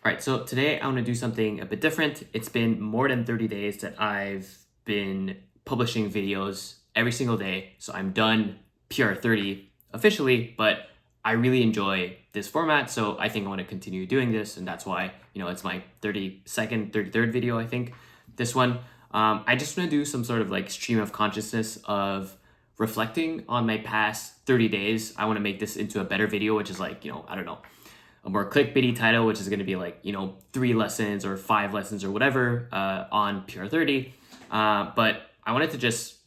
All right, so today I want to do something a bit different. It's been more than 30 days that I've been publishing videos every single day. So I'm done PR30 officially, but I really enjoy this format. So I think I want to continue doing this. And that's why, it's my 32nd, 33rd video, I think, this one. I just want to do some sort of like stream of consciousness of reflecting on my past 30 days. I want to make this into a better video, which is like, I don't know, a more clickbaity title, which is going to be like, 3 lessons or 5 lessons or whatever on PR30. But I wanted to just,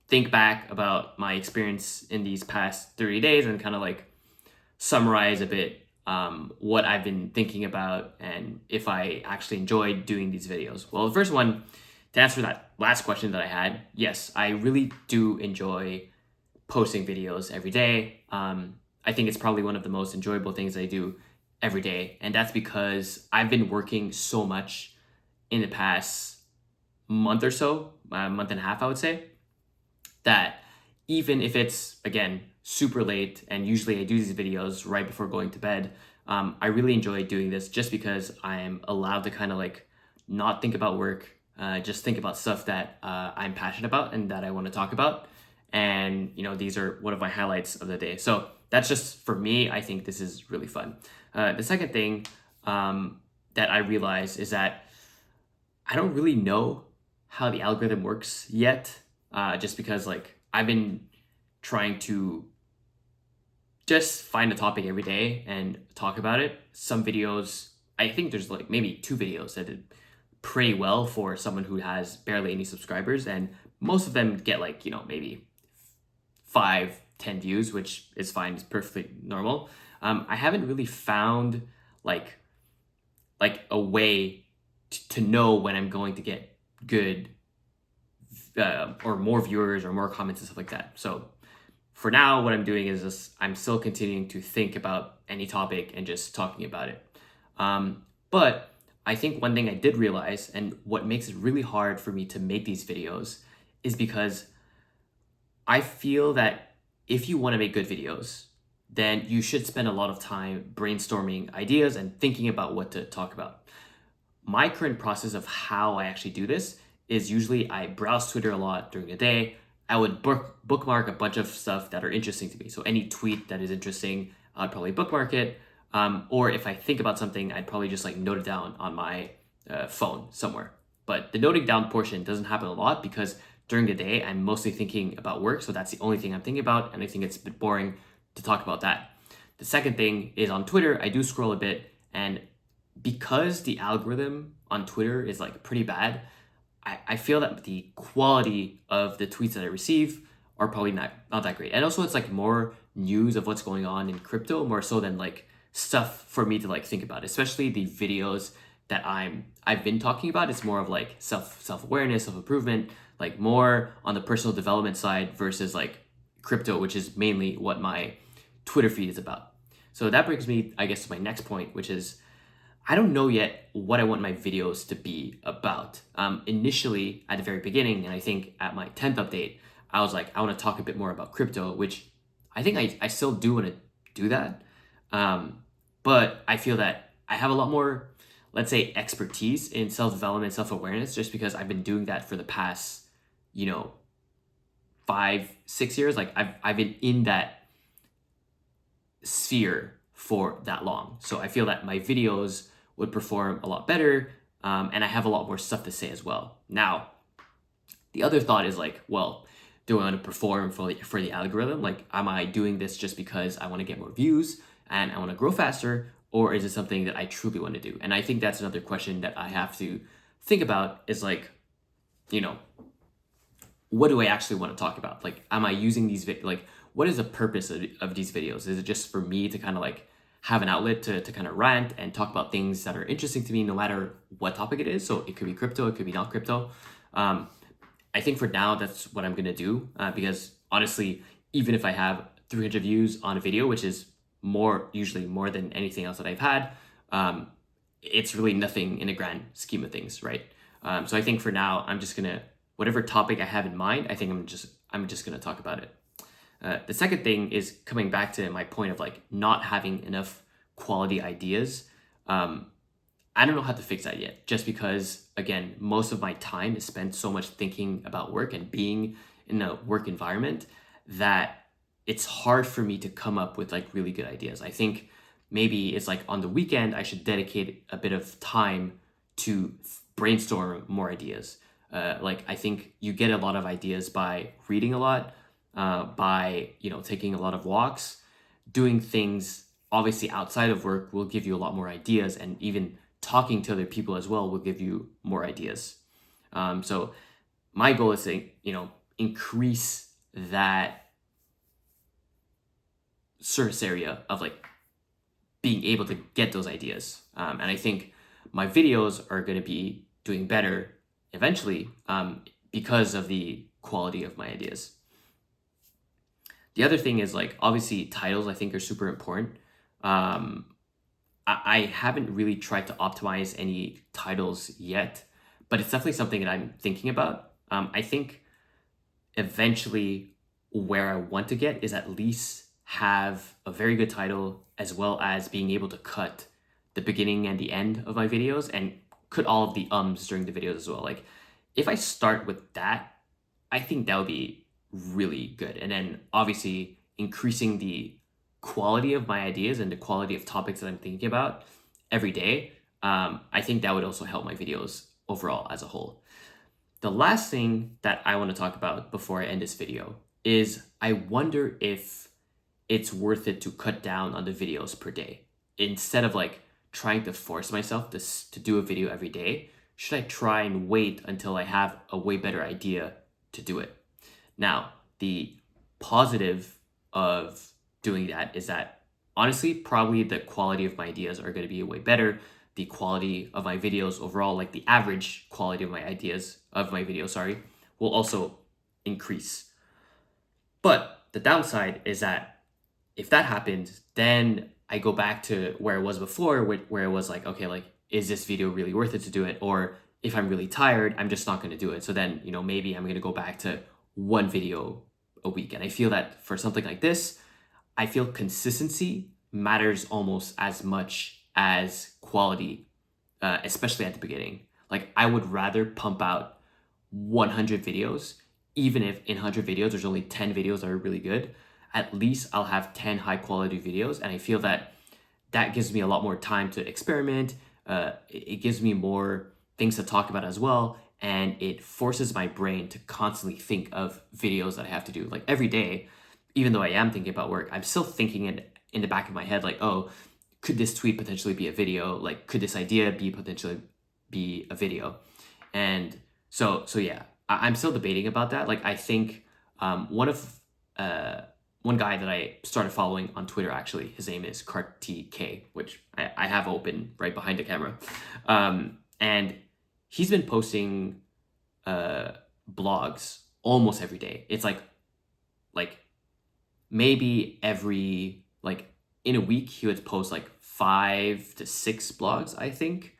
think back about my experience in these past 30 days and kind of like summarize a bit what I've been thinking about and if I actually enjoyed doing these videos. Well, the first one, to answer that last question that I had, yes, I really do enjoy posting videos every day. I think it's probably one of the most enjoyable things I do every day. And that's because I've been working so much in the past month or so, a month and a half, I would say, that even if it's, again, super late, and usually I do these videos right before going to bed, I really enjoy doing this just because I'm allowed to kind of like not think about work, just think about stuff that I'm passionate about and that I want to talk about. And, these are one of my highlights of the day. So that's just for me. I think this is really fun. The second thing that I realized is that I don't really know how the algorithm works yet, just because like I've been trying to just find a topic every day and talk about it. Some videos, I think there's like maybe 2 videos that did pretty well for someone who has barely any subscribers, and most of them get like, maybe 5-10 views, which is fine, it's perfectly normal. I haven't really found like a way to know when I'm going to get good or more viewers or more comments and stuff like that. So for now, what I'm doing is just I'm still continuing to think about any topic and just talking about it. But I think one thing I did realize, and what makes it really hard for me to make these videos, is because I feel that if you want to make good videos, then you should spend a lot of time brainstorming ideas and thinking about what to talk about. My current process of how I actually do this is usually I browse Twitter a lot during the day. I would bookmark a bunch of stuff that are interesting to me. So any tweet that is interesting, I'd probably bookmark it. Or if I think about something, I'd probably just like note it down on my phone somewhere. But the noting down portion doesn't happen a lot because during the day, I'm mostly thinking about work. So that's the only thing I'm thinking about. And I think it's a bit boring to talk about that. The second thing is on Twitter, I do scroll a bit. And because the algorithm on Twitter is like pretty bad, I feel that the quality of the tweets that I receive are probably not that great. And also it's like more news of what's going on in crypto more so than like stuff for me to like think about, especially the videos that I've been talking about. It's more of like self-awareness, self-improvement, like more on the personal development side versus like crypto, which is mainly what my Twitter feed is about. So that brings me, I guess, to my next point, which is I don't know yet what I want my videos to be about. Initially, at the very beginning, and I think at my 10th update, I was like, I want to talk a bit more about crypto, which I think I still do want to do that. But I feel that I have a lot more, let's say, expertise in self-development, self-awareness, just because I've been doing that for the past, 5-6 years. Like I've been in that sphere for that long. So I feel that my videos would perform a lot better, and I have a lot more stuff to say as well. Now, the other thought is like, well, do I want to perform for the algorithm? Like, am I doing this just because I want to get more views and I want to grow faster, or is it something that I truly want to do? And I think that's another question that I have to think about is like, what do I actually want to talk about? Like, am I using these like, what is the purpose of these videos? Is it just for me to kind of like have an outlet to kind of rant and talk about things that are interesting to me no matter what topic it is? So it could be crypto, it could be not crypto. I think for now, that's what I'm going to do because honestly, even if I have 300 views on a video, which is usually more than anything else that I've had, it's really nothing in the grand scheme of things, right? So I think for now, I'm just going to, whatever topic I have in mind, I think I'm just going to talk about it. The second thing is coming back to my point of like not having enough quality ideas. I don't know how to fix that yet, just because, again, most of my time is spent so much thinking about work and being in a work environment that it's hard for me to come up with like really good ideas. I think maybe it's like on the weekend, I should dedicate a bit of time to brainstorm more ideas. Like I think you get a lot of ideas by reading a lot, by taking a lot of walks, doing things obviously outside of work will give you a lot more ideas, and even talking to other people as well will give you more ideas. So my goal is to increase that surface area of like being able to get those ideas. And I think my videos are going to be doing better eventually because of the quality of my ideas. The other thing is like obviously titles I think are super important. Um, I haven't really tried to optimize any titles yet, but it's definitely something that I'm thinking about. I think eventually where I want to get is at least have a very good title as well as being able to cut the beginning and the end of my videos and cut all of the ums during the videos as well. Like if I start with that, I think that would be really good. And then obviously increasing the quality of my ideas and the quality of topics that I'm thinking about every day, I think that would also help my videos overall as a whole. The last thing that I want to talk about before I end this video is I wonder if it's worth it to cut down on the videos per day. Instead of like trying to force myself to do a video every day, should I try and wait until I have a way better idea to do it? Now, the positive of doing that is that honestly, probably the quality of my ideas are going to be way better. The quality of my videos overall, like the average quality of my videos, sorry, will also increase. But the downside is that if that happens, then I go back to where it was before, where it was like, okay, like, is this video really worth it to do it? Or if I'm really tired, I'm just not going to do it. So then, maybe I'm going to go back to one video a week. And I feel that for something like this, I feel consistency matters almost as much as quality, especially at the beginning. Like I would rather pump out 100 videos, even if in 100 videos, there's only 10 videos that are really good. At least I'll have 10 high quality videos. And I feel that that gives me a lot more time to experiment. It gives me more things to talk about as well. And it forces my brain to constantly think of videos that I have to do. Like every day, even though I am thinking about work, I'm still thinking in the back of my head, like, oh, could this tweet potentially be a video? Like, could this idea be potentially be a video? And so yeah, I'm still debating about that. Like, I think one guy that I started following on Twitter, actually, his name is PR30, which I have open right behind the camera. And he's been posting blogs almost every day. It's like maybe every, like in a week, he would post like 5 to 6 blogs, I think.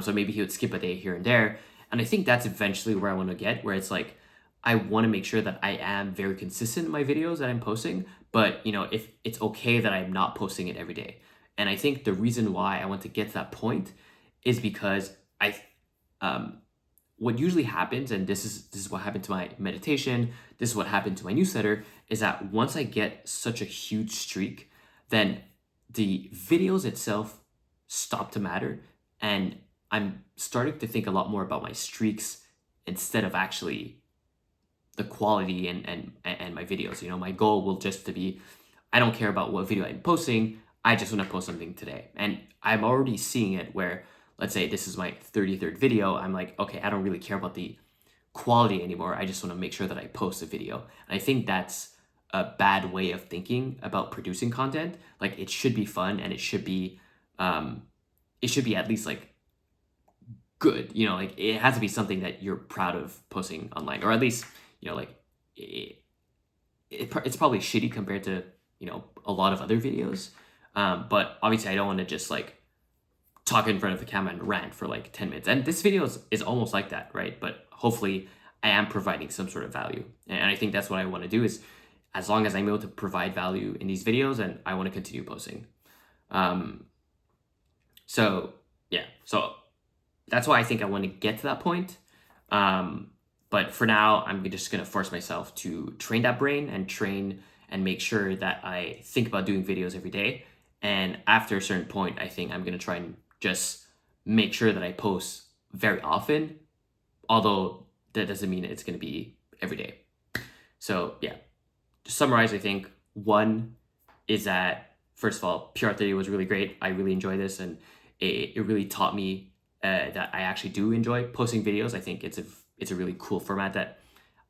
So maybe he would skip a day here and there. And I think that's eventually where I want to get, where it's like, I want to make sure that I am very consistent in my videos that I'm posting, but if it's okay that I'm not posting it every day. And I think the reason why I want to get to that point is because what usually happens, and this is what happened to my meditation, this is what happened to my newsletter, is that once I get such a huge streak, then the videos itself stop to matter, and I'm starting to think a lot more about my streaks instead of actually the quality and my videos. My goal will just to be, I don't care about what video I'm posting, I just want to post something today. And I'm already seeing it where, let's say this is my 33rd video, I'm like, okay, I don't really care about the quality anymore. I just want to make sure that I post a video. And I think that's a bad way of thinking about producing content. Like it should be fun and it should be at least like good, like it has to be something that you're proud of posting online, or at least, like it's probably shitty compared to, a lot of other videos. But obviously I don't want to just like talk in front of the camera and rant for like 10 minutes. And this video is almost like that, right? But hopefully I am providing some sort of value. And I think that's what I want to do, is as long as I'm able to provide value in these videos, and I want to continue posting. So yeah, so that's why I think I want to get to that point. But for now, I'm just going to force myself to train that brain and train and make sure that I think about doing videos every day. And after a certain point, I think I'm going to try and just make sure that I post very often, although that doesn't mean it's going to be every day. So yeah, to summarize, I think one is that, first of all, PR30 was really great. I really enjoy this, and it really taught me that I actually do enjoy posting videos. I think it's a really cool format that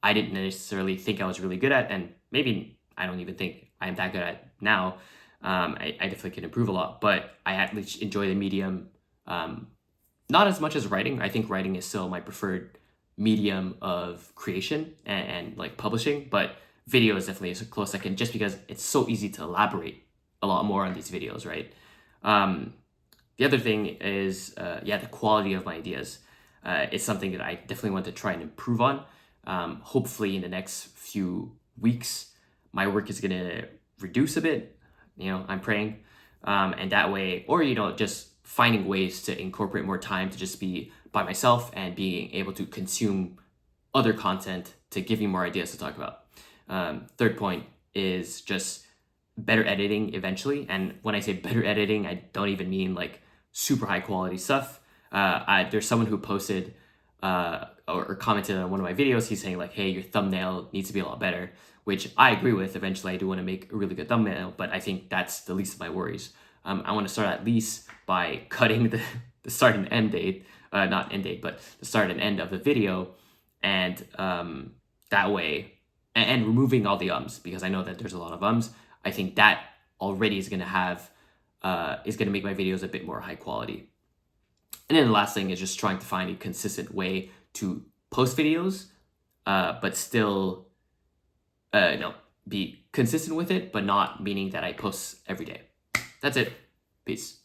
I didn't necessarily think I was really good at, and maybe I don't even think I'm that good at now. I definitely can improve a lot, but I at least enjoy the medium. Not as much as writing. I think writing is still my preferred medium of creation and like publishing, but video is definitely a close second just because it's so easy to elaborate a lot more on these videos, right? The other thing is, the quality of my ideas. It's something that I definitely want to try and improve on. Hopefully, in the next few weeks, my work is going to reduce a bit. I'm praying. And that way, or, just finding ways to incorporate more time to just be by myself and being able to consume other content to give me more ideas to talk about. Third point is just better editing eventually. And when I say better editing, I don't even mean like super high quality stuff. There's someone who posted or commented on one of my videos. He's saying like, hey, your thumbnail needs to be a lot better, which I agree with. Eventually, I do want to make a really good thumbnail, but I think that's the least of my worries. I want to start at least by cutting the start and end date, not end date, but the start and end of the video. And that way, and removing all the ums, because I know that there's a lot of ums. I think that already is going to make my videos a bit more high quality. And then the last thing is just trying to find a consistent way to post videos, but still, be consistent with it, but not meaning that I post every day. That's it. Peace.